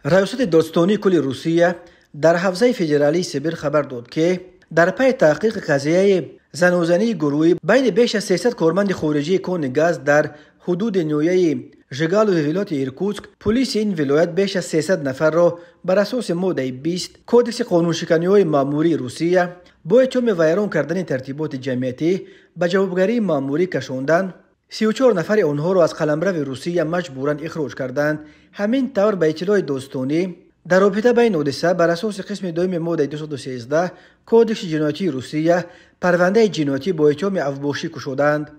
ریاست دادستانی کل روسیه در حوزه فدرالی سیبیر خبر داد که در پی تحقیق قضیه زنوزنی گروهی بین بیش از 300 کارمند خارجی کان گاز در حدود نویه ژگال و ولایت ایرکوتسک، پلیس این ولایت بیش از 300 نفر را بر اساس ماده 20 کودکس قانونشکنی‌های ماموری روسیه با اتهام ویران کردن ترتیبات جمعیتی به جوابگری ماموری کشاندند. 34 نفر آنها را از قلمرو روسیه مجبوراً اخراج کردند. همین طور به اطلاع دادستانی در رابطه با این حادثه بر اساس قسم دوم ماده 213 کودکس جنایتی روسیه پرونده جنایتی با اتهام افباشی گشودند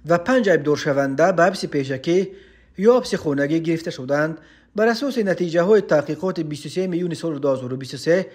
و 5 عیبدار شونده به حبس پیشکی یا حبس خانگی گرفته شدند. بر اساس نتیجه های تحقیقات 23 میلیون سال 2023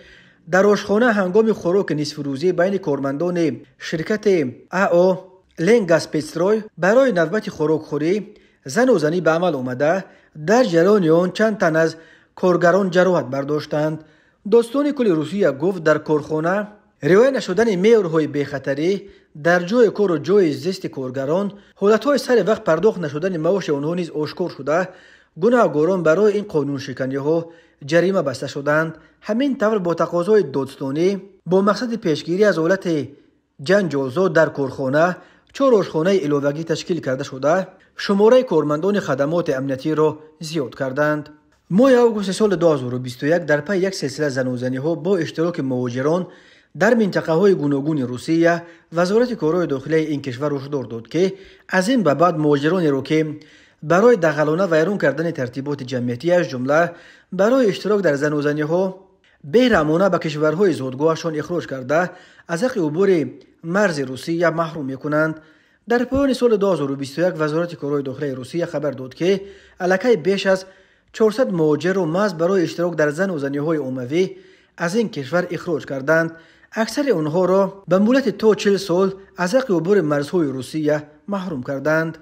در آشخانه هنگام خوراک نصف روزی بین کارمندان شرکت AO لنگاسپتروی برای نوبت خوراکخوری زن و زنی به عمل آمده. در جریان آن چند تن از کارگران جراحت برداشتند. دادستان کل روسیه گفت در کارخانه رعایت نشدن معیارهای بی‌خطری در جای کار و جای زیست کارگران، حالتهای سر وقت پرداخت نشدن معاش آنها نیز آشکار شده. گناهکاران برای این قانون شکنی‌ها جریمه بسته شدند. همین طور با تقاضای دادستانی با مقصد پیشگیری از حالت جنجال‌زا در کارخانه 4 آشخانه علاوگی تشکیل کرده شده. شماره کارمندان خدمات امنیتی را زیاد کردند. ماه آگوست سال 2021 در پی یک سلسله زنوزنی‌ها با اشتراک مهاجران در منطقه‌های گوناگون روسیه، وزارت کارهای داخلی این کشور هشدار داد که از این به بعد مهاجرانی را که برای دغلانه ویران کردن ترتیبات جمعیتی از جمله برای اشتراک در زنوزنی‌ها بیرحمانه به کشورهای زادگاهشان اخراج کرده از حق عبور مرز روسیه محروم می‌کنند. در پایان سال 2021 وزارت کارهای داخلی روسیه خبر داد که الکی بیش از 400 مهاجر را محض برای اشتراک در زنوزنی‌های عمومی از این کشور اخراج کردند. اکثر آنها را به مدت تا 40 سال از حق عبور مرزهای روسیه محروم کردند.